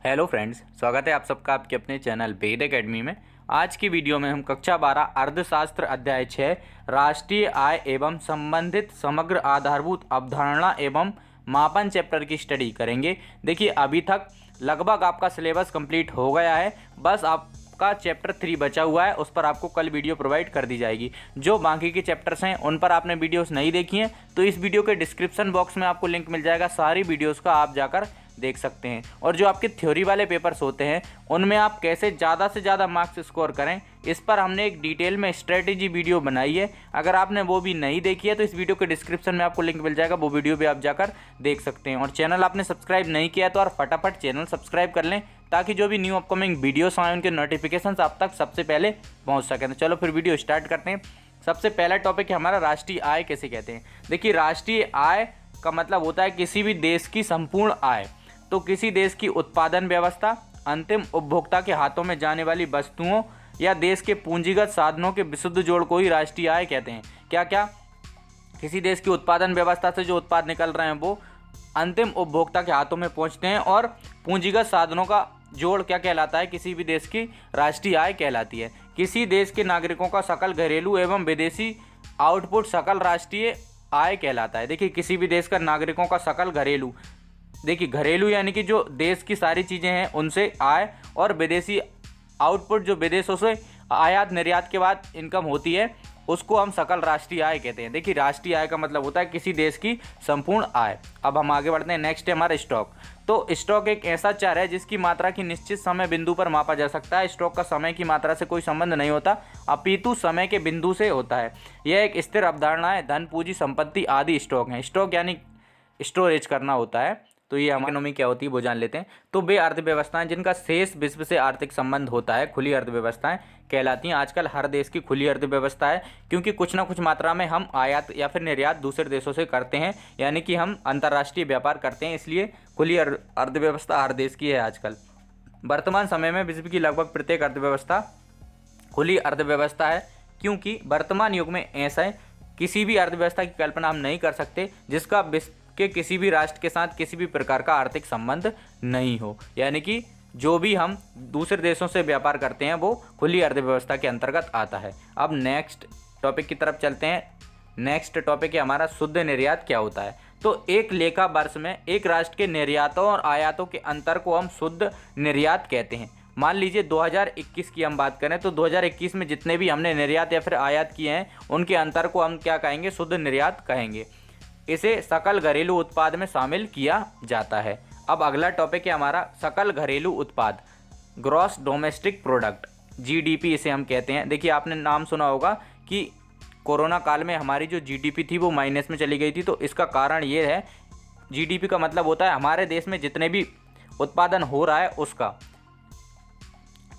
Hello friends, स्वागत है आप सबका आपके अपने चैनल वेद एकेडमी में। आज की वीडियो में हम कक्षा 12 अर्थशास्त्र अध्याय 6 राष्ट्रीय आय एवं संबंधित समग्र आधारभूत अवधारणा एवं मापन चैप्टर की स्टडी करेंगे। देखिए, अभी तक लगभग आपका सिलेबस कंप्लीट हो गया है, बस आपका चैप्टर 3 बचा हुआ है। उस पर आपको कल वीडियो प्रोवाइड कर दी जाएगी। जो बाकी के चैप्टर्स हैं उन पर आपने वीडियोस नहीं देखी हैं तो इस वीडियो के डिस्क्रिप्शन बॉक्स में आपको लिंक मिल जाएगा, सारी वीडियोस का आप जाकर देख सकते हैं। और जो आपके थ्योरी वाले पेपर्स होते हैं उनमें आप कैसे ज़्यादा से ज़्यादा मार्क्स स्कोर करें, इस पर हमने एक डिटेल में स्ट्रेटेजी वीडियो बनाई है। अगर आपने वो भी नहीं देखी है तो इस वीडियो के डिस्क्रिप्शन में आपको लिंक मिल जाएगा, वो वीडियो भी आप जाकर देख सकते हैं। और चैनल आपने सब्सक्राइब नहीं किया तो आप फटाफट चैनल सब्सक्राइब कर लें ताकि जो भी न्यू अपकमिंग वीडियोस आए उनके नोटिफिकेशन आप तक सबसे पहले पहुँच सकें। तो चलो फिर वीडियो स्टार्ट करते हैं। सबसे पहला टॉपिक है हमारा राष्ट्रीय आय कैसे कहते हैं। देखिए, राष्ट्रीय आय का मतलब होता है किसी भी देश की संपूर्ण आय। तो किसी देश की उत्पादन व्यवस्था, अंतिम उपभोक्ता के हाथों में जाने वाली वस्तुओं या देश के पूंजीगत साधनों के विशुद्ध जोड़ को ही राष्ट्रीय आय कहते हैं। क्या क्या? किसी देश की उत्पादन व्यवस्था से जो उत्पाद निकल रहे हैं वो अंतिम उपभोक्ता के हाथों में पहुंचते हैं, और पूंजीगत साधनों का जोड़ क्या कहलाता है? किसी भी देश की राष्ट्रीय आय कहलाती है। किसी देश के नागरिकों का सकल घरेलू एवं विदेशी आउटपुट सकल राष्ट्रीय आय कहलाता है। देखिए, किसी भी देश का नागरिकों का सकल घरेलू, देखिए घरेलू यानी कि जो देश की सारी चीज़ें हैं उनसे आय, और विदेशी आउटपुट जो विदेशों से आयात निर्यात के बाद इनकम होती है उसको हम सकल राष्ट्रीय आय कहते हैं। देखिए, राष्ट्रीय आय का मतलब होता है किसी देश की संपूर्ण आय। अब हम आगे बढ़ते हैं। नेक्स्ट है हमारा स्टॉक। तो स्टॉक एक ऐसा चर है जिसकी मात्रा की निश्चित समय बिंदु पर मापा जा सकता है। स्टॉक का समय की मात्रा से कोई संबंध नहीं होता, अपितु समय के बिंदु से होता है। यह एक स्थिर अवधारणा है। धन, पूंजी, संपत्ति आदि स्टॉक हैं। स्टॉक यानी स्टोरेज करना होता है। तो ये हमारी इकोनॉमी क्या होती है वो जान लेते हैं। तो वे अर्थव्यवस्थाएं जिनका शेष विश्व से आर्थिक संबंध होता है खुली अर्थव्यवस्थाएं कहलाती हैं। आजकल हर देश की खुली अर्थव्यवस्था है, क्योंकि कुछ ना कुछ मात्रा में हम आयात या फिर निर्यात दूसरे देशों से करते हैं, यानी कि हम अंतर्राष्ट्रीय व्यापार करते हैं, इसलिए खुली अर्थव्यवस्था हर देश की है आजकल। वर्तमान समय में विश्व की लगभग प्रत्येक अर्थव्यवस्था खुली अर्थव्यवस्था है, क्योंकि वर्तमान युग में ऐसा है किसी भी अर्थव्यवस्था की कल्पना हम नहीं कर सकते जिसका विश्व के किसी भी राष्ट्र के साथ किसी भी प्रकार का आर्थिक संबंध नहीं हो। यानी कि जो भी हम दूसरे देशों से व्यापार करते हैं वो खुली अर्थव्यवस्था के अंतर्गत आता है। अब नेक्स्ट टॉपिक की तरफ चलते हैं। नेक्स्ट टॉपिक है हमारा शुद्ध निर्यात क्या होता है। तो एक लेखा वर्ष में एक राष्ट्र के निर्यातों और आयातों के अंतर को हम शुद्ध निर्यात कहते हैं। मान लीजिए 2021 की हम बात करें तो 2021 में जितने भी हमने निर्यात या फिर आयात किए हैं उनके अंतर को हम क्या कहेंगे? शुद्ध निर्यात कहेंगे। इसे सकल घरेलू उत्पाद में शामिल किया जाता है। अब अगला टॉपिक है हमारा सकल घरेलू उत्पाद, ग्रॉस डोमेस्टिक प्रोडक्ट, जीडीपी इसे हम कहते हैं। देखिए, आपने नाम सुना होगा कि कोरोना काल में हमारी जो जीडीपी थी वो माइनस में चली गई थी। तो इसका कारण ये है, जीडीपी का मतलब होता है हमारे देश में जितने भी उत्पादन हो रहा है उसका।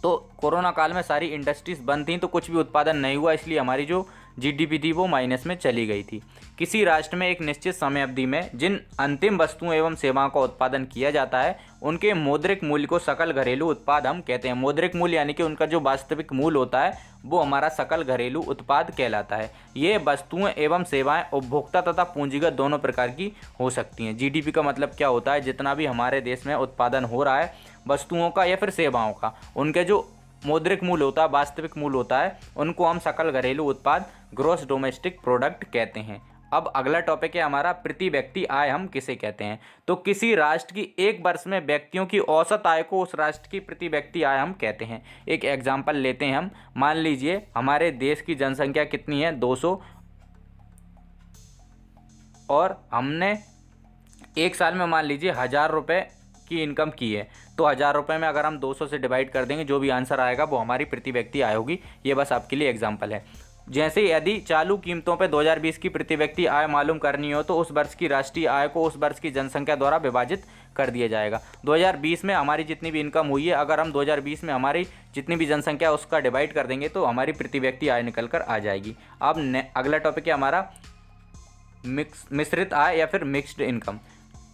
तो कोरोना काल में सारी इंडस्ट्रीज बंद थी तो कुछ भी उत्पादन नहीं हुआ, इसलिए हमारी जो जीडीपी थी वो माइनस में चली गई थी। किसी राष्ट्र में एक निश्चित समय अवधि में जिन अंतिम वस्तुओं एवं सेवाओं का उत्पादन किया जाता है उनके मौद्रिक मूल्य को सकल घरेलू उत्पाद हम कहते हैं। मौद्रिक मूल्य यानी कि उनका जो वास्तविक मूल्य होता है वो हमारा सकल घरेलू उत्पाद कहलाता है। ये वस्तुएं एवं सेवाएं उपभोक्ता तथा पूंजीगत दोनों प्रकार की हो सकती हैं। जीडीपी का मतलब क्या होता है? जितना भी हमारे देश में उत्पादन हो रहा है वस्तुओं का या फिर सेवाओं का, उनके जो मौद्रिक मूल्य होता है, वास्तविक मूल्य होता है, उनको हम सकल घरेलू उत्पाद, ग्रॉस डोमेस्टिक प्रोडक्ट कहते हैं। अब अगला टॉपिक है हमारा प्रति व्यक्ति आय हम किसे कहते हैं। तो किसी राष्ट्र की एक वर्ष में व्यक्तियों की औसत आय को उस राष्ट्र की प्रति व्यक्ति आय हम कहते हैं। एक एग्जांपल लेते हैं हम। मान लीजिए हमारे देश की जनसंख्या कितनी है? 200, और हमने एक साल में मान लीजिए 1000 रुपये की इनकम की है। तो 1000 रुपये में अगर हम 200 से डिवाइड कर देंगे, जो भी आंसर आएगा वो हमारी प्रति व्यक्ति आय होगी। ये बस आपके लिए एग्जांपल है। जैसे यदि चालू कीमतों पे 2020 की प्रति व्यक्ति आय मालूम करनी हो तो उस वर्ष की राष्ट्रीय आय को उस वर्ष की जनसंख्या द्वारा विभाजित कर दिया जाएगा। 2020 में हमारी जितनी भी इनकम हुई है, अगर हम 2020 में हमारी जितनी भी जनसंख्या उसका डिवाइड कर देंगे तो हमारी प्रति व्यक्ति आय निकल कर आ जाएगी। अब अगला टॉपिक है हमारा मिश्रित आय या फिर मिक्स्ड इनकम।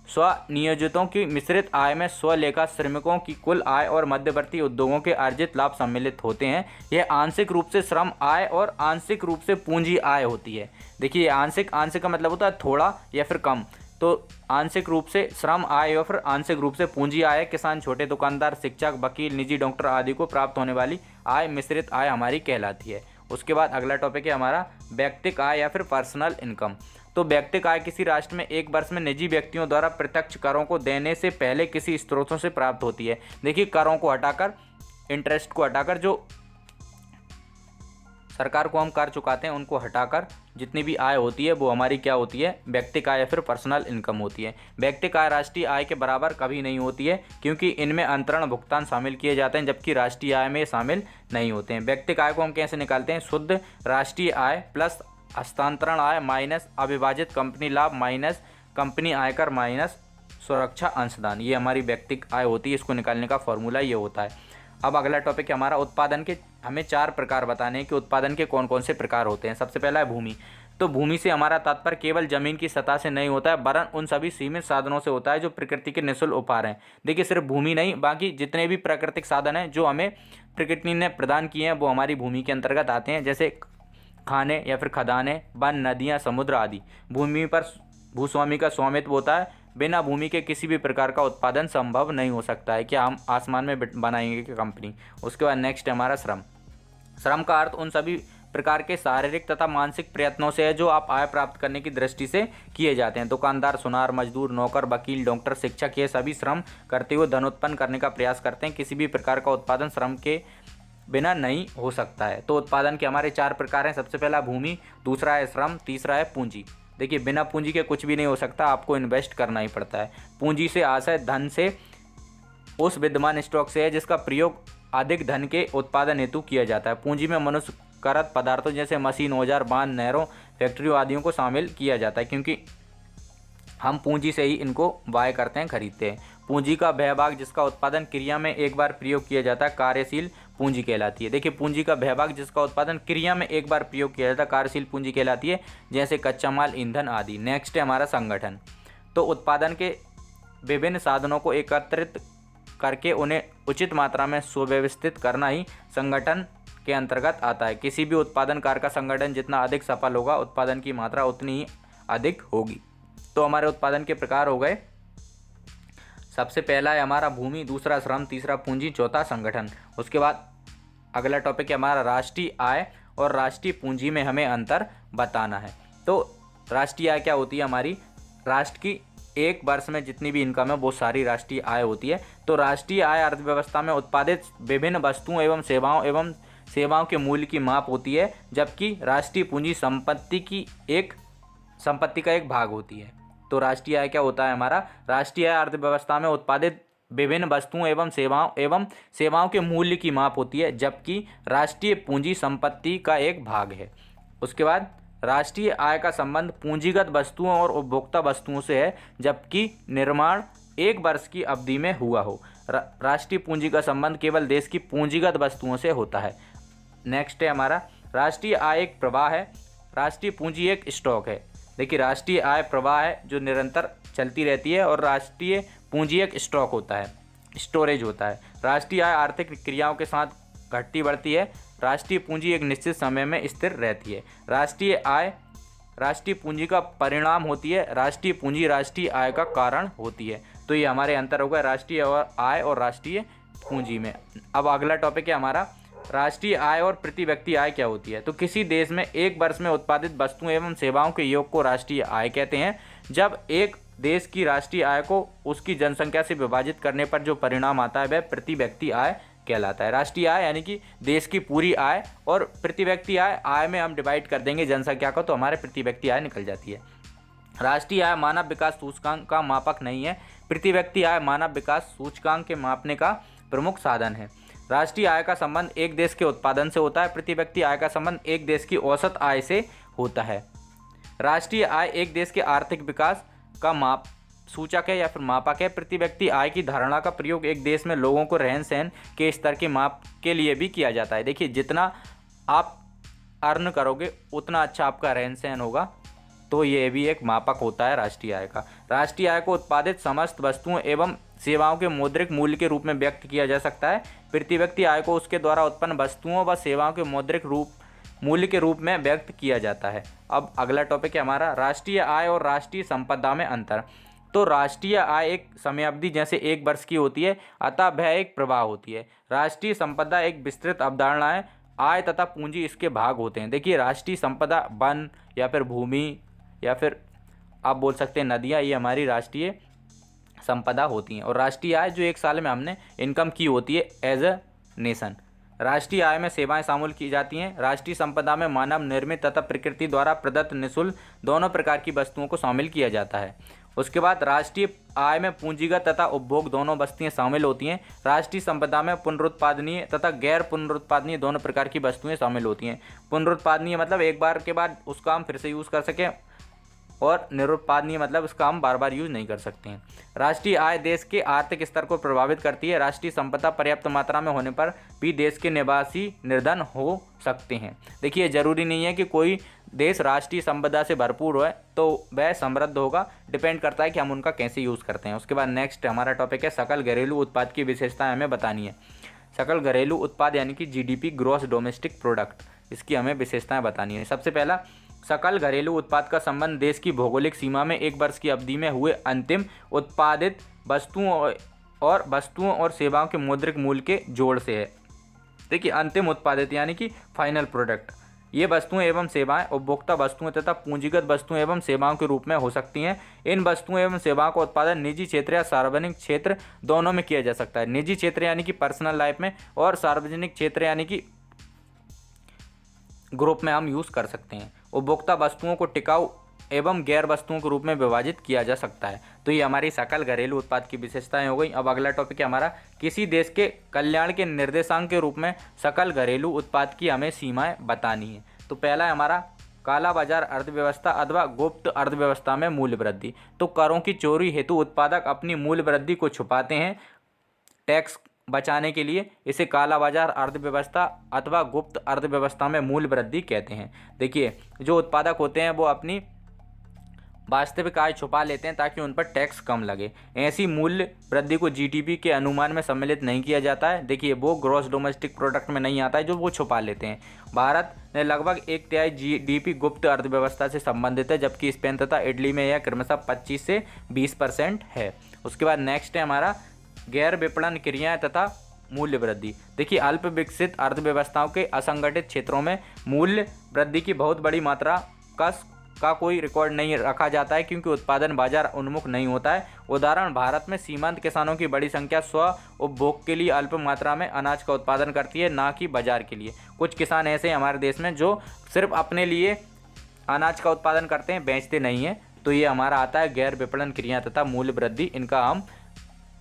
स्वनियोजितों की मिश्रित आय में स्वलेखा श्रमिकों की कुल आय और मध्यवर्ती उद्योगों के अर्जित लाभ सम्मिलित होते हैं। यह आंशिक रूप से श्रम आय और आंशिक रूप से पूंजी आय होती है। देखिए, आंशिक का मतलब होता है थोड़ा या फिर कम। तो आंशिक रूप से श्रम आय या फिर आंशिक रूप से पूंजी आय किसान, छोटे दुकानदार, शिक्षक, वकील, निजी डॉक्टर आदि को प्राप्त होने वाली आय मिश्रित आय हमारी कहलाती है। उसके बाद अगला टॉपिक है हमारा व्यक्तिगत आय या फिर पर्सनल इनकम। तो व्यक्तिगत आय किसी राष्ट्र में एक वर्ष में निजी व्यक्तियों द्वारा प्रत्यक्ष करों को देने से पहले किसी स्रोतों से प्राप्त होती है। देखिए, करों को हटाकर, इंटरेस्ट को हटाकर, जो सरकार को हम कर चुकाते हैं उनको हटाकर जितनी भी आय होती है वो हमारी क्या होती है, व्यक्तिगत आय या फिर पर्सनल इनकम होती है। व्यक्तिगत आय राष्ट्रीय आय के बराबर कभी नहीं होती है, क्योंकि इनमें अंतरण भुगतान शामिल किए जाते हैं, जबकि राष्ट्रीय आय में शामिल नहीं होते हैं। व्यक्तिगत आय को हम कैसे निकालते हैं, शुद्ध राष्ट्रीय आय प्लस हस्तांतरण आय माइनस अविभाजित कंपनी लाभ माइनस कंपनी आयकर माइनस सुरक्षा अंशदान, ये हमारी व्यक्तिगत आय होती है। इसको निकालने का फॉर्मूला ये होता है। अब अगला टॉपिक है हमारा उत्पादन के, हमें 4 प्रकार बताने हैं कि उत्पादन के कौन कौन से प्रकार होते हैं। सबसे पहला है भूमि। तो भूमि से हमारा तात्पर्य केवल जमीन की सतह से नहीं होता है, वरन उन सभी सीमित साधनों से होता है जो प्रकृति के निःशुल्क उपहार हैं। देखिए, सिर्फ भूमि नहीं, बाकी जितने भी प्राकृतिक साधन हैं जो हमें प्रकृति ने प्रदान किए हैं वो हमारी भूमि के अंतर्गत आते हैं, जैसे खाने या फिर खदानें, वन, नदियाँ, समुद्र आदि। भूमि पर भूस्वामी का स्वामित्व होता है। बिना भूमि के किसी भी प्रकार का उत्पादन संभव नहीं हो सकता है। क्या हम आसमान में बनाएंगे कि कंपनी। उसके बाद नेक्स्ट है हमारा श्रम। श्रम का अर्थ उन सभी प्रकार के शारीरिक तथा मानसिक प्रयत्नों से है जो आप आय प्राप्त करने की दृष्टि से किए जाते हैं। दुकानदार, सुनार, मजदूर, नौकर, वकील, डॉक्टर, शिक्षक, ये सभी श्रम करते हुए धन उत्पन्न करने का प्रयास करते हैं। किसी भी प्रकार का उत्पादन श्रम के बिना नहीं हो सकता है। तो उत्पादन के हमारे 4 प्रकार हैं। सबसे पहला भूमि, दूसरा है श्रम, तीसरा है पूंजी। देखिए, बिना पूंजी के कुछ भी नहीं हो सकता, आपको इन्वेस्ट करना ही पड़ता है। पूंजी से आशय धन से उस विद्यमान स्टॉक से है जिसका प्रयोग अधिक धन के उत्पादन हेतु किया जाता है। पूंजी में मनुष्य कृत पदार्थों जैसे मशीन, औजार, बांध, नहरों, फैक्ट्रियों आदियों को शामिल किया जाता है, क्योंकि हम पूंजी से ही इनको बाय करते हैं, खरीदते हैं। पूंजी का वह भाग जिसका उत्पादन क्रिया में एक बार प्रयोग किया जाता है कार्यशील पूंजी कहलाती है। देखिए, पूंजी का वह भाग जिसका उत्पादन क्रिया में एक बार प्रयोग किया जाता है कार्यशील पूंजी कहलाती है, जैसे कच्चा माल, ईंधन आदि। नेक्स्ट है हमारा संगठन। तो उत्पादन के विभिन्न साधनों को एकत्रित करके उन्हें उचित मात्रा में सुव्यवस्थित करना ही संगठन के अंतर्गत आता है। किसी भी उत्पादन कार्य का संगठन जितना अधिक सफल होगा, उत्पादन की मात्रा उतनी ही अधिक होगी। तो हमारे उत्पादन के प्रकार हो गए। सबसे पहला है हमारा भूमि, दूसरा श्रम, तीसरा पूंजी, चौथा संगठन। उसके बाद अगला टॉपिक है हमारा राष्ट्रीय आय और राष्ट्रीय पूंजी में हमें अंतर बताना है। तो राष्ट्रीय आय क्या होती है, हमारी राष्ट्र की एक वर्ष में जितनी भी इनकम है वो सारी राष्ट्रीय आय होती है। तो राष्ट्रीय आय अर्थव्यवस्था में उत्पादित विभिन्न वस्तुओं एवं सेवाओं के मूल्य की माप होती है, जबकि राष्ट्रीय पूंजी संपत्ति का एक भाग होती है। तो राष्ट्रीय आय क्या होता है हमारा, राष्ट्रीय आय अर्थव्यवस्था में उत्पादित विभिन्न वस्तुओं एवं सेवाओं के मूल्य की माप होती है, जबकि राष्ट्रीय पूंजी संपत्ति का एक भाग है। उसके बाद राष्ट्रीय आय का संबंध पूंजीगत वस्तुओं और उपभोक्ता वस्तुओं से है, जबकि निर्माण एक वर्ष की अवधि में हुआ हो। राष्ट्रीय पूंजी का संबंध केवल देश की पूंजीगत वस्तुओं से होता है। नेक्स्ट है हमारा राष्ट्रीय आय एक प्रवाह है, राष्ट्रीय पूंजी एक स्टॉक है। देखिए, राष्ट्रीय आय प्रवाह है जो निरंतर चलती रहती है, और राष्ट्रीय पूंजी एक स्टॉक होता है, स्टोरेज होता है। राष्ट्रीय आय आर्थिक क्रियाओं के साथ घटती बढ़ती है, राष्ट्रीय पूंजी एक निश्चित समय में स्थिर रहती है। राष्ट्रीय आय राष्ट्रीय पूंजी का परिणाम होती है, राष्ट्रीय पूंजी राष्ट्रीय आय का कारण होती है। तो ये हमारे अंतर होगा राष्ट्रीय आय और राष्ट्रीय पूंजी में। अब अगला टॉपिक है हमारा राष्ट्रीय आय और प्रति व्यक्ति आय क्या होती है। तो किसी देश में एक वर्ष में उत्पादित वस्तुओं एवं सेवाओं के योग को राष्ट्रीय आय कहते हैं। जब एक देश की राष्ट्रीय आय को उसकी जनसंख्या से विभाजित करने पर जो परिणाम आता है वह प्रति व्यक्ति आय कहलाता है। राष्ट्रीय आय यानी कि देश की पूरी आय, और प्रति व्यक्ति आय में हम डिवाइड कर देंगे जनसंख्या को, तो हमारे प्रति व्यक्ति आय निकल जाती है। राष्ट्रीय आय मानव विकास सूचकांक का मापक नहीं है, प्रति व्यक्ति आय मानव विकास सूचकांक के मापने का प्रमुख साधन है। राष्ट्रीय आय का संबंध एक देश के उत्पादन से होता है, प्रति व्यक्ति आय का संबंध एक देश की औसत आय से होता है। राष्ट्रीय आय एक देश के आर्थिक विकास का माप सूचक है या फिर मापक है। प्रति व्यक्ति आय की धारणा का प्रयोग एक देश में लोगों को रहन सहन के स्तर के माप के लिए भी किया जाता है। देखिए, जितना आप अर्न करोगे उतना अच्छा आपका रहन सहन होगा, तो ये भी एक मापक होता है राष्ट्रीय आय का। राष्ट्रीय आय को उत्पादित समस्त वस्तुओं एवं सेवाओं के मौद्रिक मूल्य के रूप में व्यक्त किया जा सकता है। प्रति व्यक्ति आय को उसके द्वारा उत्पन्न वस्तुओं व सेवाओं के मौद्रिक रूप मूल्य के रूप में व्यक्त किया जाता है। अब अगला टॉपिक है हमारा राष्ट्रीय आय और राष्ट्रीय संपदा में अंतर। तो राष्ट्रीय आय एक समयावधि जैसे 1 वर्ष की होती है, अतः वह एक प्रवाह होती है। राष्ट्रीय संपदा एक विस्तृत अवधारणा है, आय तथा पूंजी इसके भाग होते हैं। देखिए राष्ट्रीय संपदा वन या फिर भूमि या फिर आप बोल सकते हैं नदियाँ, ये हमारी राष्ट्रीय संपदा होती हैं। और राष्ट्रीय आय जो 1 साल में हमने इनकम की होती है एज अ नेशन। राष्ट्रीय आय में सेवाएं शामिल की जाती हैं। राष्ट्रीय संपदा में मानव निर्मित तथा प्रकृति द्वारा प्रदत्त निःशुल्क दोनों प्रकार की वस्तुओं को शामिल किया जाता है। उसके बाद राष्ट्रीय आय में पूंजीगत तथा उपभोग दोनों वस्तुएं शामिल होती हैं। राष्ट्रीय संपदा में पुनरुत्पादनीय तथा गैर पुनरुत्पादनीय दोनों प्रकार की वस्तुएं शामिल होती हैं। पुनरुत्पादनीय मतलब एक बार के बाद उसका हम फिर से यूज़ कर सकें, और निरुत्पादनीय मतलब इसका हम बार बार यूज नहीं कर सकते हैं। राष्ट्रीय आय देश के आर्थिक स्तर को प्रभावित करती है। राष्ट्रीय संपदा पर्याप्त मात्रा में होने पर भी देश के निवासी निर्धन हो सकते हैं। देखिए जरूरी नहीं है कि कोई देश राष्ट्रीय संपदा से भरपूर हो तो वह समृद्ध होगा, डिपेंड करता है कि हम उनका कैसे यूज़ करते हैं। उसके बाद नेक्स्ट हमारा टॉपिक है सकल घरेलू उत्पाद की विशेषताएं हमें बतानी है। सकल घरेलू उत्पाद यानी कि जीडीपी, ग्रॉस डोमेस्टिक प्रोडक्ट, इसकी हमें विशेषताएं बतानी है। सबसे पहला, सकल घरेलू उत्पाद का संबंध देश की भौगोलिक सीमा में 1 वर्ष की अवधि में हुए अंतिम उत्पादित वस्तुओं और सेवाओं के मौद्रिक मूल्य के जोड़ से है। देखिए अंतिम उत्पादित यानी कि फाइनल प्रोडक्ट, ये वस्तुएं एवं सेवाएं उपभोक्ता वस्तुएं तथा पूंजीगत वस्तुएं एवं सेवाओं के रूप में हो सकती हैं। इन वस्तुओं एवं सेवाओं का उत्पादन निजी क्षेत्र या सार्वजनिक क्षेत्र दोनों में किया जा सकता है। निजी क्षेत्र यानी कि पर्सनल लाइफ में, और सार्वजनिक क्षेत्र यानी कि ग्रुप में हम यूज़ कर सकते हैं। उपभोक्ता वस्तुओं को टिकाऊ एवं गैर वस्तुओं के रूप में विभाजित किया जा सकता है। तो ये हमारी सकल घरेलू उत्पाद की विशेषताएं हो गई। अब अगला टॉपिक है हमारा किसी देश के कल्याण के निर्देशांक के रूप में सकल घरेलू उत्पाद की हमें सीमाएं बतानी है। तो पहला है हमारा काला बाजार अर्थव्यवस्था अथवा गुप्त अर्थव्यवस्था में मूल्य वृद्धि। तो करों की चोरी हेतु उत्पादक अपनी मूल्य वृद्धि को छुपाते हैं टैक्स बचाने के लिए। इसे काला बाजार अर्थव्यवस्था अथवा गुप्त अर्थव्यवस्था में मूल्य वृद्धि कहते हैं। देखिए जो उत्पादक होते हैं वो अपनी वास्तविक आय छुपा लेते हैं ताकि उन पर टैक्स कम लगे। ऐसी मूल्य वृद्धि को जीडीपी के अनुमान में सम्मिलित नहीं किया जाता है। देखिए वो ग्रॉस डोमेस्टिक प्रोडक्ट में नहीं आता है, जो वो छुपा लेते हैं। भारत ने लगभग 1/3 जीडीपी गुप्त अर्थव्यवस्था से संबंधित है, जबकि स्पेन तथा इटली में यह क्रमशः 25 से 20% है। उसके बाद नेक्स्ट है हमारा गैर विपणन क्रियाएं तथा मूल्य वृद्धि। देखिए अल्प विकसित अर्थव्यवस्थाओं के असंगठित क्षेत्रों में मूल्य वृद्धि की बहुत बड़ी मात्रा का कोई रिकॉर्ड नहीं रखा जाता है, क्योंकि उत्पादन बाजार उन्मुख नहीं होता है। उदाहरण भारत में सीमांत किसानों की बड़ी संख्या स्व उपभोग के लिए अल्प मात्रा में अनाज का उत्पादन करती है, ना कि बाजार के लिए। कुछ किसान ऐसे हैं हमारे देश में जो सिर्फ अपने लिए अनाज का उत्पादन करते हैं, बेचते नहीं हैं। तो ये हमारा आता है गैर विपणन क्रिया तथा मूल्य वृद्धि।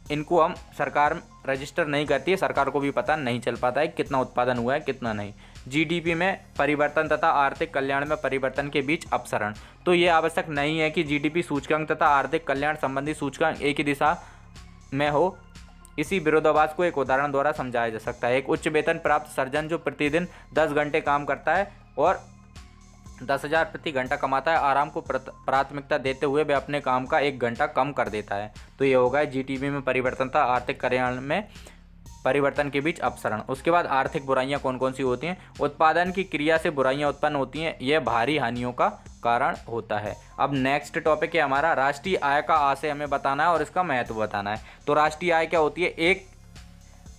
इनको हम सरकार रजिस्टर नहीं करती है, सरकार को भी पता नहीं चल पाता है कितना उत्पादन हुआ है कितना नहीं। जीडीपी में परिवर्तन तथा आर्थिक कल्याण में परिवर्तन के बीच अपसरण। तो ये आवश्यक नहीं है कि जीडीपी सूचकांक तथा आर्थिक कल्याण संबंधी सूचकांक एक ही दिशा में हो। इसी विरोधाभास को एक उदाहरण द्वारा समझाया जा सकता है। एक उच्च वेतन प्राप्त सर्जन जो प्रतिदिन 10 घंटे काम करता है और 10,000 प्रति घंटा कमाता है, आराम को प्राथमिकता देते हुए वह अपने काम का 1 घंटा कम कर देता है। तो ये होगा जीडीपी में परिवर्तन तथा आर्थिक कल्याण में परिवर्तन के बीच अपसरण। उसके बाद आर्थिक बुराइयां कौन कौन सी होती हैं? उत्पादन की क्रिया से बुराइयां उत्पन्न होती हैं, यह भारी हानियों का कारण होता है। अब नेक्स्ट टॉपिक है हमारा राष्ट्रीय आय का आशय हमें बताना है और इसका महत्व बताना है। तो राष्ट्रीय आय क्या होती है? एक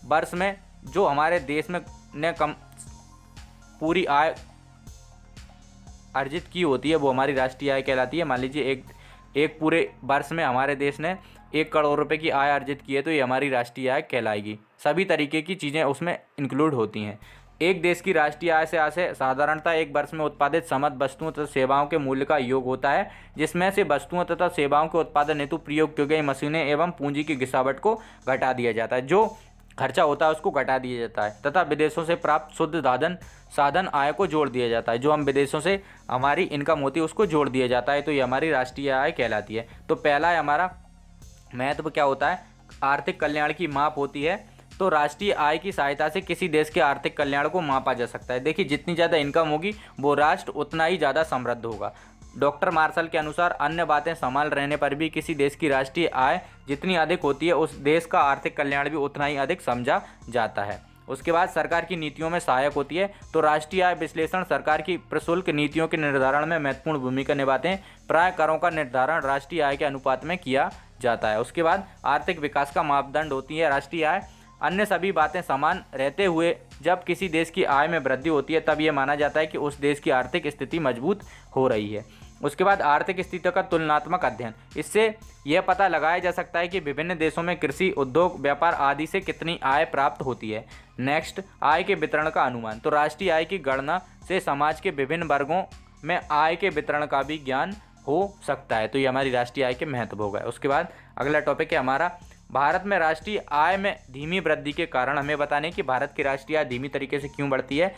वर्ष में जो हमारे देश में ने पूरी आय अर्जित की होती है वो हमारी राष्ट्रीय आय कहलाती है। मान लीजिए एक पूरे वर्ष में हमारे देश ने 1 करोड़ रुपए की आय अर्जित की है तो ये हमारी राष्ट्रीय आय कहलाएगी। सभी तरीके की चीज़ें उसमें इंक्लूड होती हैं। एक देश की राष्ट्रीय आय से आशय साधारणतः एक वर्ष में उत्पादित समस्त वस्तुओं तथा सेवाओं के मूल्य का योग होता है, जिसमें से वस्तुओं तथा सेवाओं के उत्पादन हेतु प्रयोग की गई मशीनें एवं पूंजी की गिरावट को घटा दिया जाता है। जो खर्चा होता है उसको घटा दिया जाता है तथा विदेशों से प्राप्त शुद्ध साधन आय को जोड़ दिया जाता है। जो हम विदेशों से हमारी इनकम होती है उसको जोड़ दिया जाता है। तो ये हमारी राष्ट्रीय आय कहलाती है। तो पहला है हमारा महत्व क्या होता है? आर्थिक कल्याण की माप होती है। तो राष्ट्रीय आय की सहायता से किसी देश के आर्थिक कल्याण को मापा जा सकता है। देखिए जितनी ज़्यादा इनकम होगी वो राष्ट्र उतना ही ज़्यादा समृद्ध होगा। डॉक्टर मार्शल के अनुसार अन्य बातें समान रहने पर भी किसी देश की राष्ट्रीय आय जितनी अधिक होती है उस देश का आर्थिक कल्याण भी उतना ही अधिक समझा जाता है। उसके बाद सरकार की नीतियों में सहायक होती है। तो राष्ट्रीय आय विश्लेषण सरकार की प्रशुल्क नीतियों के निर्धारण में महत्वपूर्ण भूमिका निभाते हैं। प्राय करों का निर्धारण राष्ट्रीय आय के अनुपात में किया जाता है। उसके बाद आर्थिक विकास का मापदंड होती है राष्ट्रीय आय। अन्य सभी बातें समान रहते हुए जब किसी देश की आय में वृद्धि होती है तब यह माना जाता है कि उस देश की आर्थिक स्थिति मजबूत हो रही है। उसके बाद आर्थिक स्थिति का तुलनात्मक अध्ययन, इससे यह पता लगाया जा सकता है कि विभिन्न देशों में कृषि, उद्योग, व्यापार आदि से कितनी आय प्राप्त होती है। नेक्स्ट, आय के वितरण का अनुमान। तो राष्ट्रीय आय की गणना से समाज के विभिन्न वर्गों में आय के वितरण का भी ज्ञान हो सकता है। तो ये हमारी राष्ट्रीय आय के महत्व हो गए। उसके बाद अगला टॉपिक है हमारा भारत में राष्ट्रीय आय में धीमी वृद्धि के कारण। हमें बताने कि भारत की राष्ट्रीय आय धीमी तरीके से क्यों बढ़ती है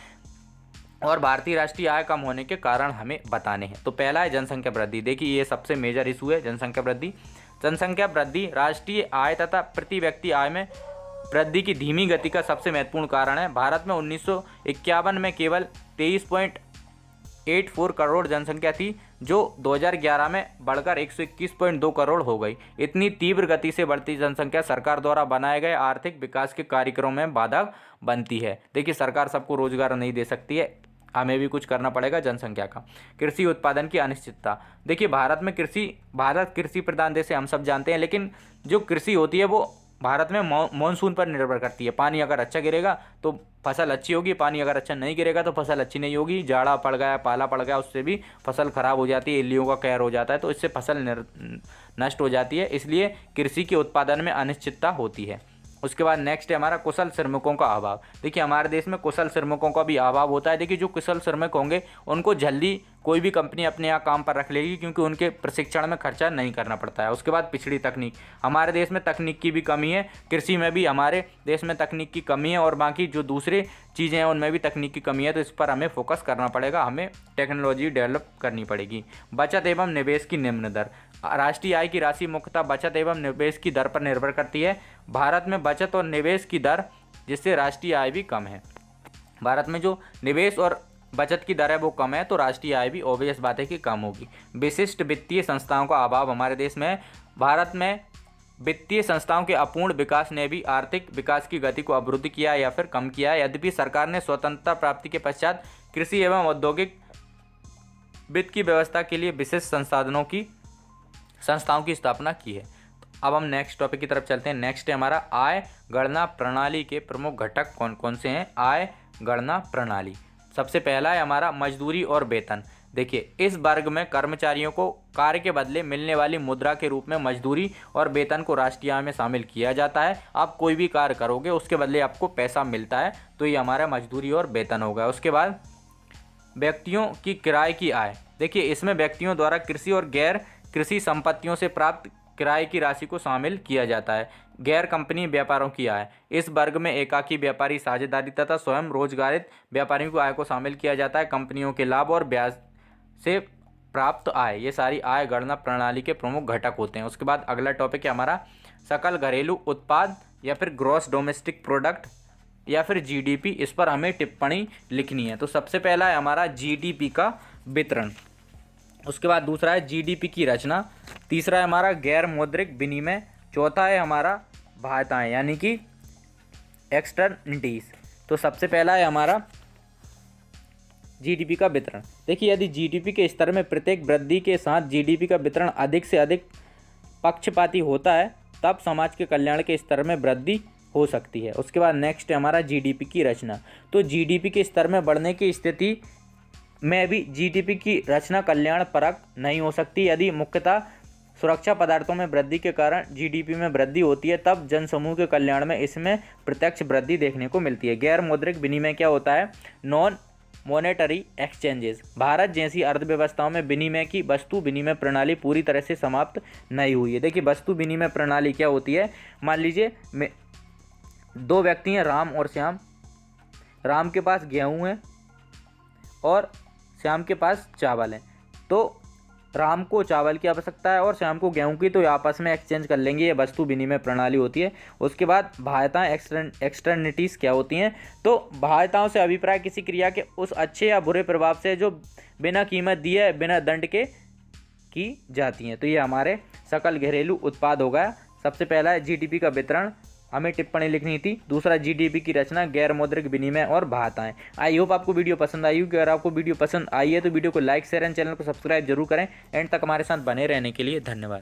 और भारतीय राष्ट्रीय आय कम होने के कारण हमें बताने हैं। तो पहला है जनसंख्या वृद्धि। देखिए ये सबसे मेजर इशू है, जनसंख्या वृद्धि। जनसंख्या वृद्धि राष्ट्रीय आय तथा प्रति व्यक्ति आय में वृद्धि की धीमी गति का सबसे महत्वपूर्ण कारण है। भारत में 1951 में केवल 23.84 करोड़ जनसंख्या थी, जो 2011 में बढ़कर 121.2 करोड़ हो गई। इतनी तीव्र गति से बढ़ती जनसंख्या सरकार द्वारा बनाए गए आर्थिक विकास के कार्यक्रमों में बाधक बनती है। देखिए सरकार सबको रोजगार नहीं दे सकती है, हमें भी कुछ करना पड़ेगा जनसंख्या का। कृषि उत्पादन की अनिश्चितता। देखिए भारत कृषि प्रधान देश है, हम सब जानते हैं, लेकिन जो कृषि होती है वो भारत में मानसून पर निर्भर करती है। पानी अगर अच्छा गिरेगा तो फसल अच्छी होगी, पानी अगर अच्छा नहीं गिरेगा तो फसल अच्छी नहीं होगी। जाड़ा पड़ गया, पाला पड़ गया, उससे भी फसल खराब हो जाती है, इल्लियों का कहर हो जाता है, तो इससे फसल नष्ट हो जाती है। इसलिए कृषि के उत्पादन में अनिश्चितता होती है। उसके बाद नेक्स्ट है हमारा कुशल श्रमिकों का अभाव। देखिए हमारे देश में कुशल श्रमिकों का भी अभाव होता है। देखिए जो कुशल श्रमिक होंगे उनको जल्दी कोई भी कंपनी अपने यहाँ काम पर रख लेगी, क्योंकि उनके प्रशिक्षण में खर्चा नहीं करना पड़ता है। उसके बाद पिछड़ी तकनीक। हमारे देश में तकनीक की भी कमी है, कृषि में भी हमारे देश में तकनीक की कमी है, और बाकी जो दूसरे चीज़ें हैं उनमें भी तकनीक की कमी है। तो इस पर हमें फोकस करना पड़ेगा, हमें टेक्नोलॉजी डेवलप करनी पड़ेगी। बचत एवं निवेश की निम्न दर। राष्ट्रीय आय की राशि मुख्यतः बचत एवं निवेश की दर पर निर्भर करती है। भारत में बचत और निवेश की दर, जिससे राष्ट्रीय आय भी कम है। भारत में जो निवेश और बचत की दर है वो कम है, तो राष्ट्रीय आय भी ऑब्वियस बात है कि कम होगी। विशिष्ट वित्तीय संस्थाओं का अभाव हमारे देश में है। भारत में वित्तीय संस्थाओं के अपूर्ण विकास ने भी आर्थिक विकास की गति को अवरुद्ध किया या फिर कम किया है। यद्यपि सरकार ने स्वतंत्रता प्राप्ति के पश्चात कृषि एवं औद्योगिक वित्त की व्यवस्था के लिए विशेष संस्थाओं की स्थापना की है। अब हम नेक्स्ट टॉपिक की तरफ चलते हैं। नेक्स्ट है हमारा आय गणना प्रणाली के प्रमुख घटक कौन कौन से हैं। आय गणना प्रणाली, सबसे पहला है हमारा मजदूरी और वेतन। देखिए इस वर्ग में कर्मचारियों को कार्य के बदले मिलने वाली मुद्रा के रूप में मजदूरी और वेतन को राष्ट्रीय आय में शामिल किया जाता है। आप कोई भी कार्य करोगे उसके बदले आपको पैसा मिलता है, तो ये हमारा मजदूरी और वेतन होगा। उसके बाद व्यक्तियों की किराए की आय। देखिए इसमें व्यक्तियों द्वारा कृषि और गैर कृषि संपत्तियों से प्राप्त किराए की राशि को शामिल किया जाता है। गैर कंपनी व्यापारों की आय। इस वर्ग में एकाकी व्यापारी, साझेदारी तथा स्वयं रोजगारित व्यापारियों की आय को शामिल किया जाता है। कंपनियों के लाभ और ब्याज से प्राप्त आय, ये सारी आय गणना प्रणाली के प्रमुख घटक होते हैं। उसके बाद अगला टॉपिक है हमारा सकल घरेलू उत्पाद या फिर ग्रॉस डोमेस्टिक प्रोडक्ट या फिर जीडीपी। इस पर हमें टिप्पणी लिखनी है। तो सबसे पहला है हमारा जीडीपी का वितरण। उसके बाद दूसरा है जीडीपी की रचना। तीसरा है हमारा गैर मौद्रिक विनिमय। चौथा है हमारा बाध्यताएं यानी कि एक्सटर्निटीज। तो सबसे पहला है हमारा जीडीपी का वितरण। देखिए यदि जीडीपी के स्तर में प्रत्येक वृद्धि के साथ जीडीपी का वितरण अधिक से अधिक पक्षपाती होता है तब समाज के कल्याण के स्तर में वृद्धि हो सकती है। उसके बाद नेक्स्ट है हमारा जीडीपी की रचना। तो जीडीपी के स्तर में बढ़ने की स्थिति में भी जीडीपी की रचना कल्याण परक नहीं हो सकती। यदि मुख्यतः सुरक्षा पदार्थों में वृद्धि के कारण जीडीपी में वृद्धि होती है तब जनसमूह के कल्याण में इसमें प्रत्यक्ष वृद्धि देखने को मिलती है। गैर मौद्रिक विनिमय क्या होता है। Non monetary exchanges. भारत जैसी अर्थव्यवस्थाओं में विनिमय की वस्तु विनिमय प्रणाली पूरी तरह से समाप्त नहीं हुई है। देखिए वस्तु विनिमय प्रणाली क्या होती है। मान लीजिए दो व्यक्ति हैं, राम और श्याम। राम के पास गेहूँ है और श्याम के पास चावल है। तो राम को चावल की आवश्यकता है और श्याम को गेहूं की, तो आपस में एक्सचेंज कर लेंगे। ये वस्तु विनिमय प्रणाली होती है। उसके बाद बाध्यताएं एक्सटर्निटीज़ क्या होती हैं। तो बाध्यताओं से अभिप्राय किसी क्रिया के उस अच्छे या बुरे प्रभाव से जो बिना कीमत दिए बिना दंड के की जाती हैं। तो ये हमारे सकल घरेलू उत्पाद हो गया। सबसे पहला है जीडीपी का वितरण, हमें टिप्पणी लिखनी थी। दूसरा जीडीपी की रचना, गैर मौद्रिक विनिमय और भाताएं। आई होप आपको वीडियो पसंद आई होगी। अगर आपको वीडियो पसंद आई है तो वीडियो को लाइक शेयर एंड चैनल को सब्सक्राइब जरूर करें। एंड तक हमारे साथ बने रहने के लिए धन्यवाद।